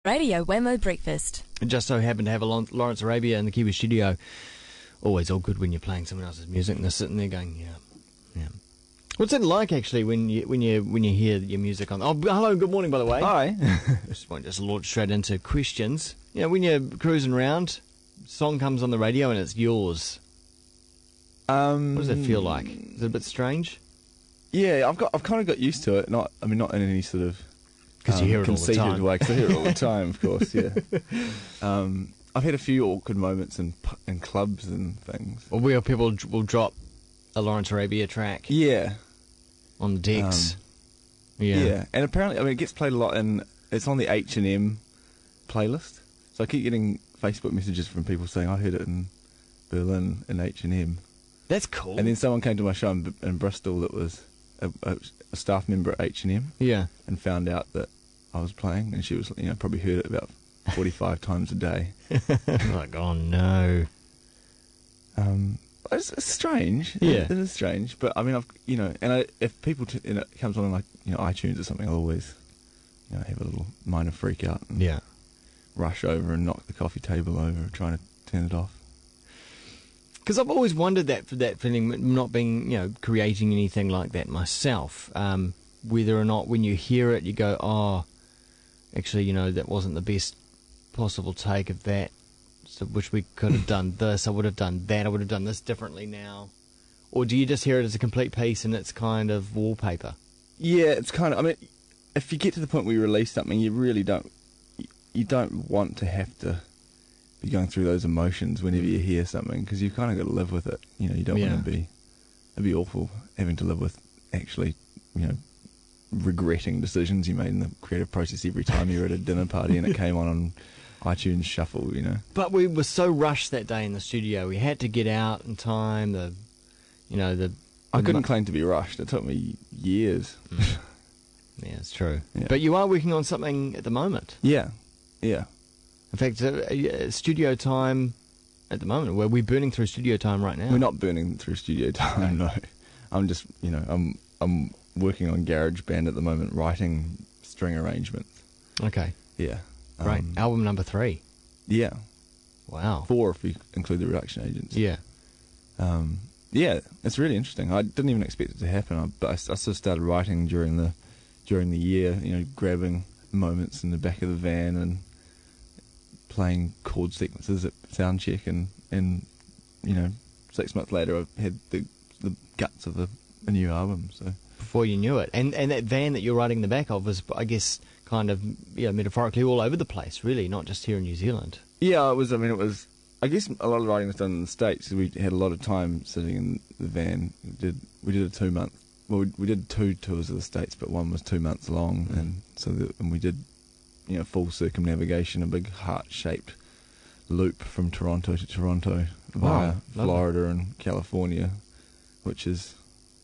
Radio Wammo Breakfast. It just so happened to have a Lawrence Arabia in the Kiwi studio. Always all good when you're playing someone else's music and they're sitting there going, yeah. What's it like actually when you hear your music on? Oh, hello, good morning, by the way. Hi. just launch straight into questions. You know, when you're cruising around, song comes on the radio and it's yours. What does it feel like? Is it a bit strange? Yeah, I've kind of got used to it. Not in any sort of because you hear it all the conceited time. way. 'Cause I hear it all the time, of course. Yeah. I've had a few awkward moments in clubs and things. Or where people will drop a Lawrence Arabia track. Yeah. On the decks. Yeah. And apparently, it gets played a lot, and it's on the H&M playlist. So I keep getting Facebook messages from people saying, I heard it in Berlin in H&M. That's cool. And then someone came to my show in Bristol that was a staff member at H&M. Yeah. And found out that I was playing, and she was, probably heard it about 45 times a day. Like, oh no. It's strange. Yeah. It is strange. But I mean, if people, it comes on like, iTunes or something, I'll always, have a little minor freak out and rush over and knock the coffee table over trying to turn it off. Because I've always wondered that feeling, not being, creating anything like that myself, whether or not when you hear it, you go, oh, actually, that wasn't the best possible take of that. So wish we could have done this, I would have done that, I would have done this differently now. Or do you just hear it as a complete piece and it's kind of wallpaper? Yeah, it's kind of, if you get to the point where you release something, you really don't want to have to be going through those emotions whenever you hear something, because you've kind of got to live with it. You don't want to be, it'd be awful having to live with actually, regretting decisions you made in the creative process every time you were at a dinner party and it came on iTunes Shuffle, But we were so rushed that day in the studio. We had to get out in time. I couldn't claim to be rushed. It took me years. Yeah, it's true. Yeah. But you are working on something at the moment. Yeah. In fact, studio time at the moment. We're burning through studio time right now. We're not burning through studio time, no. I'm just, I'm working on GarageBand at the moment, writing string arrangements. Okay. Yeah. Great. Album number 3. Yeah. Wow. 4 if we include the reduction agents. Yeah. Yeah, it's really interesting. I didn't even expect it to happen, but I sort of started writing during the year, grabbing moments in the back of the van and playing chord sequences at soundcheck, and 6 months later I had the guts of a new album. So before you knew it, and that van that you're riding in the back of was, I guess, kind of metaphorically all over the place, really, not just here in New Zealand. Yeah, it was. I guess a lot of writing was done in the States. We had a lot of time sitting in the van. We did a 2 month. Well, we did 2 tours of the States, but one was 2 months long, and we did full circumnavigation, a big heart-shaped loop from Toronto to Toronto via Florida and California, which is...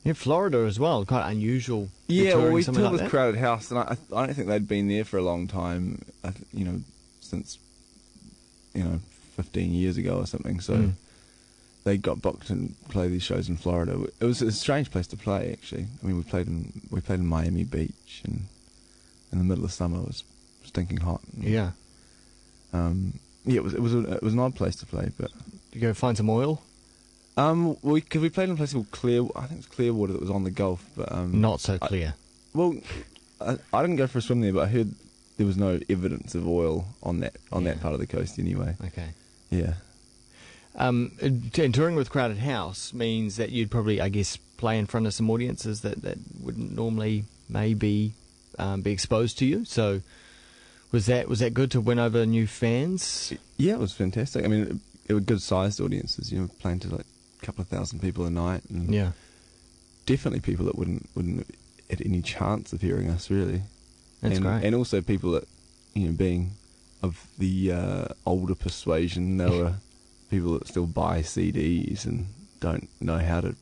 Yeah, Florida as well, quite unusual. Yeah, well, we toured like with that. Crowded House, and I don't think they'd been there for a long time, since, 15 years ago or something, so they got booked and play these shows in Florida. It was a strange place to play, actually. We played in Miami Beach, and in the middle of summer it was stinking hot. Yeah. It was an odd place to play, but... Did you go find some oil? We played in a place called I think it's Clearwater, that was on the Gulf, but not so clear. I didn't go for a swim there, but I heard there was no evidence of oil on that part of the coast anyway. Okay. Yeah. And touring with Crowded House means that you'd probably, I guess, play in front of some audiences that wouldn't normally maybe be exposed to you. So was that good to win over new fans? Yeah, it was fantastic. It were good sized audiences. Playing to like a couple of thousand people a night. And definitely people that wouldn't have any chance of hearing us, really. That's great. And also people that, being of the older persuasion, there were people that still buy CDs and don't know how to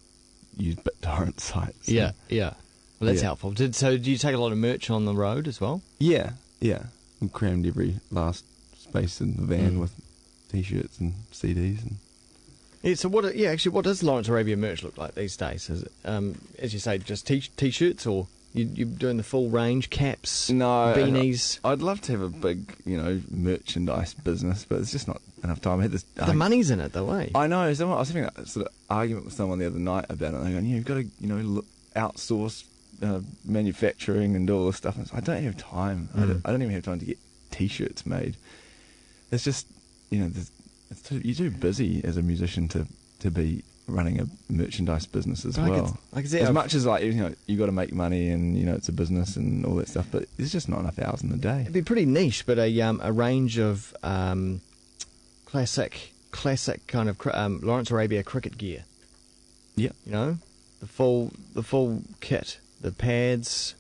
use BitTorrent sites. Yeah. Well, that's helpful. Do you take a lot of merch on the road as well? Yeah. We crammed every last space in the van with T-shirts and CDs. So what does Lawrence Arabia merch look like these days? Is it, as you say, just T-shirts or You're doing the full range, caps, No, beanies. I'd love to have a big, merchandise business, but it's just not enough time. I had this. The money's in it, though, eh? I know. I was having that sort of argument with someone the other night about it. And they're going, you've got to, outsource manufacturing and do all this stuff. And I don't have time. I don't even have time to get T-shirts made. It's just, you're too busy as a musician to be running a merchandise business as well. As much as you got to make money and it's a business and all that stuff, but there's just not enough hours in the day. It'd be pretty niche, but a range of classic kind of Lawrence Arabia cricket gear. Yeah, the full kit, the pads,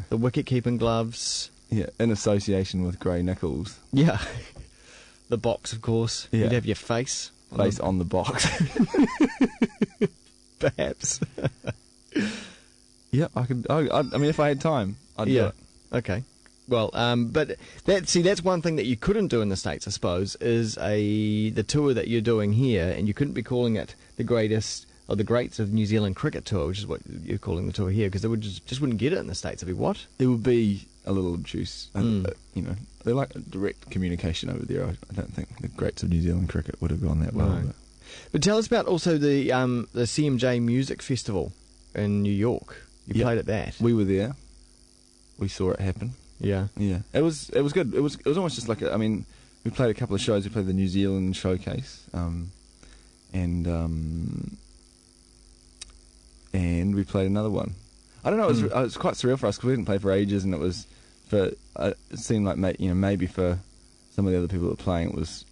the wicket keeping gloves. Yeah, in association with Grey Nichols. Yeah, the box, of course. Yeah. You'd have your face on the box. Perhaps. Yeah, I could. I mean, if I had time, I'd do it. Okay. Well, but that's one thing that you couldn't do in the States, I suppose, is the tour that you're doing here, and you couldn't be calling it the greatest or the greats of New Zealand cricket tour, which is what you're calling the tour here, because they would just wouldn't get it in the States. It'd be what? It would be a little obtuse. They like direct communication over there. I don't think the greats of New Zealand cricket would have gone that well. No. But tell us about also the CMJ Music Festival in New York. You played at that. We were there. We saw it happen. Yeah. Yeah. It was good. It was almost just like we played a couple of shows. We played the New Zealand showcase, and we played another one. I don't know. It was quite surreal for us because we didn't play for ages, and it seemed like maybe for some of the other people that were playing, it was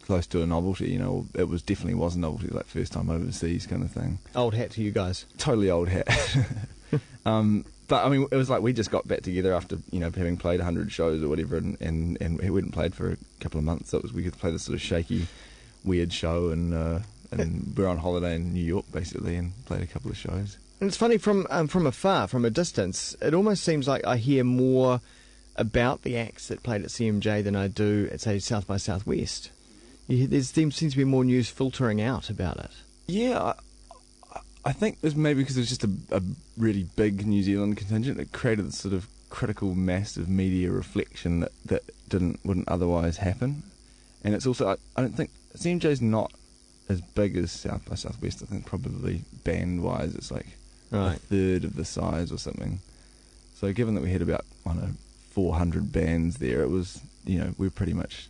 close to a novelty. It definitely was a novelty, like first time overseas kind of thing. Old hat to you guys. Totally old hat. But I mean, it was like we just got back together after having played 100 shows or whatever, and we hadn't played for a couple of months. So we could play this sort of shaky, weird show, and we're on holiday in New York basically, and played a couple of shows. And it's funny from afar, from a distance, it almost seems like I hear more about the acts that played at CMJ than I do at, say, South by Southwest. There seems to be more news filtering out about it. Yeah, I think it was maybe because it was just a really big New Zealand contingent that created this sort of critical mass of media reflection that wouldn't otherwise happen. And it's also, I don't think, CMJ's not as big as South by Southwest. I think probably band-wise it's like a third of the size or something. So given that we had about, 400 bands there, it was, we pretty much...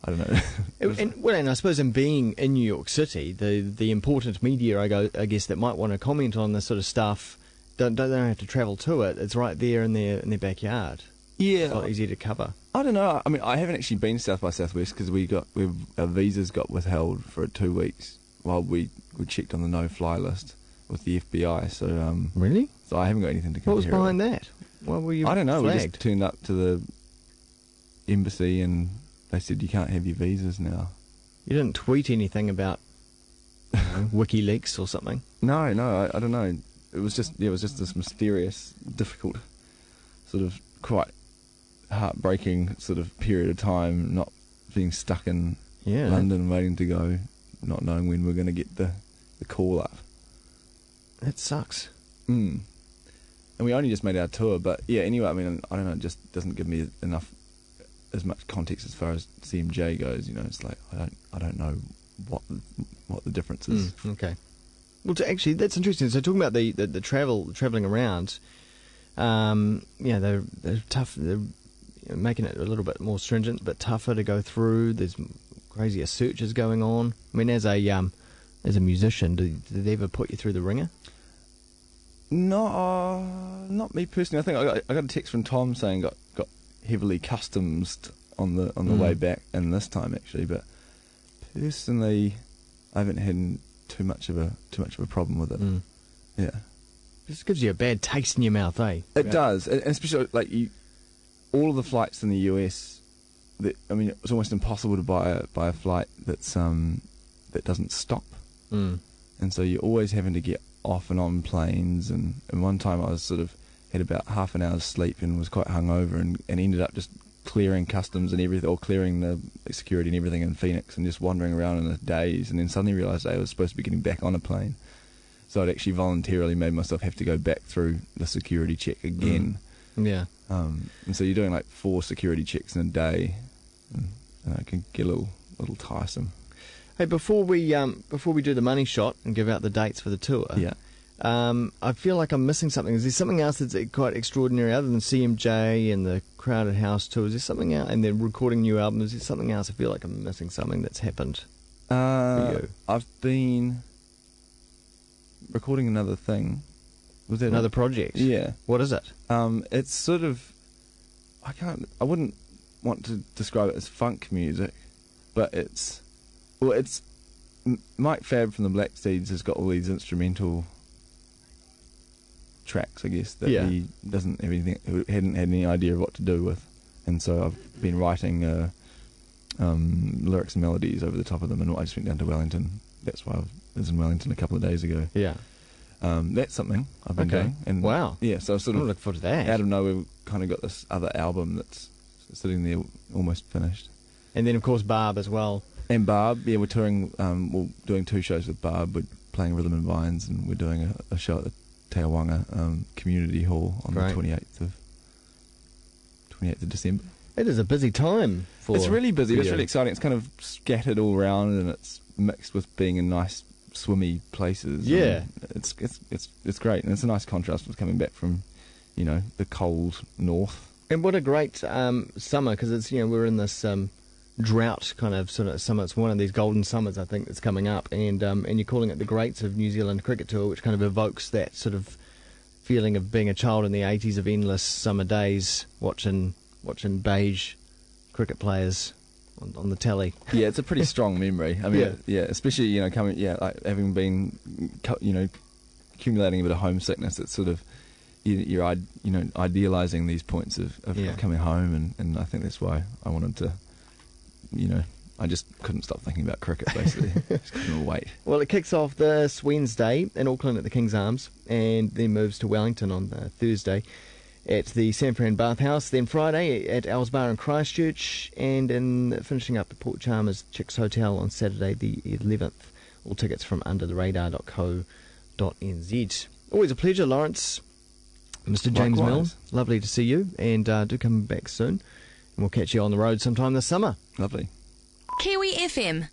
I don't know. and I suppose in being in New York City, the important media, I guess, that might want to comment on this sort of stuff, don't have to travel to it. It's right there in their backyard. Yeah, it's a lot easier to cover. I don't know. I mean, I haven't actually been to South by Southwest because our visas got withheld for 2 weeks while we checked on the no-fly list with the FBI. So really? So I haven't got anything to compare. What was behind that? Why were you? I don't know. Flagged? We just turned up to the embassy and they said you can't have your visas now. You didn't tweet anything about WikiLeaks or something? No, I don't know. It was just this mysterious, difficult, sort of quite heartbreaking sort of period of time, not being stuck in London, waiting to go, not knowing when we're going to get the call up. That sucks. And we only just made our tour, but yeah. Anyway, I mean, I don't know. It just doesn't give me as much context as far as CMJ goes. It's like I don't know what the difference is. Okay. Well, actually, that's interesting. So talking about the travelling around, they're tough. They're making it a little bit more stringent, but tougher to go through. There's crazier searches going on. I mean, as a musician, did they ever put you through the ringer? No, not me personally. I think I got a text from Tom saying got heavily customs on the way back, and this time actually. But personally, I haven't had too much of a problem with it. Yeah, this gives you a bad taste in your mouth, eh? It does, and especially like all of the flights in the US. It's almost impossible to buy a flight that doesn't stop, and so you're always having to get off and on planes. And one time I was sort of had about half an hour's sleep and was quite hungover and ended up just clearing customs and everything, or clearing the security and everything in Phoenix, and just wandering around in a daze, and then suddenly realised I was supposed to be getting back on a plane. So I'd actually voluntarily made myself have to go back through the security check again. Yeah. And so you're doing like 4 security checks in a day, and it can get a little tiresome. Hey, before we do the money shot and give out the dates for the tour, Yeah. I feel like I'm missing something. Is there something else that's quite extraordinary other than CMJ and the Crowded House tour? Is there something else, and they're recording new albums? Is there something else? I feel like I'm missing something that's happened for you. I've been recording another thing. Was that Another project? Yeah. What is it? It's sort of, I wouldn't want to describe it as funk music, but it's Mike Fab from the Black Seeds has got all these instrumental tracks, I guess, that he hadn't had any idea of what to do with, and so I've been writing lyrics and melodies over the top of them, and I just went down to Wellington. That's why I was in Wellington a couple of days ago. Yeah. That's something I've been doing. And wow. Yeah, so I sort of look forward to that. Out of nowhere, we've kind of got this other album that's sitting there almost finished. And then, of course, Barb as well. And Barb, yeah, we're touring, we're doing 2 shows with Barb. We're playing Rhythm and Vines, and we're doing a show at the Te Awanga Community Hall on the 28th of December. It is a busy time for It's really busy. It's you. really exciting. It's kind of scattered all around, and it's mixed with being in nice, swimmy places. Yeah. It's great, and it's a nice contrast with coming back from, the cold north. And what a great summer, because it's we're in this drought kind of sort of summer. It's one of these golden summers, I think, that's coming up, and you're calling it the Greats of New Zealand Cricket Tour, which kind of evokes that sort of feeling of being a child in the 80s of endless summer days, watching beige cricket players on the telly. Yeah, it's a pretty strong memory. I mean, especially coming, like having been, accumulating a bit of homesickness. It's sort of you're idealising these points of coming home, and I think that's why I wanted to, I just couldn't stop thinking about cricket, basically. Just couldn't wait. Well, it kicks off this Wednesday in Auckland at the King's Arms, and then moves to Wellington on Thursday at the San Fran Bathhouse, then Friday at Owls Bar in Christchurch, and finishing up at Port Chalmers Chicks Hotel on Saturday the 11th. All tickets from undertheradar.co.nz. Always a pleasure, Lawrence. Mr. James Likewise. Milne, lovely to see you, and do come back soon, and we'll catch you on the road sometime this summer. Lovely. Kiwi FM.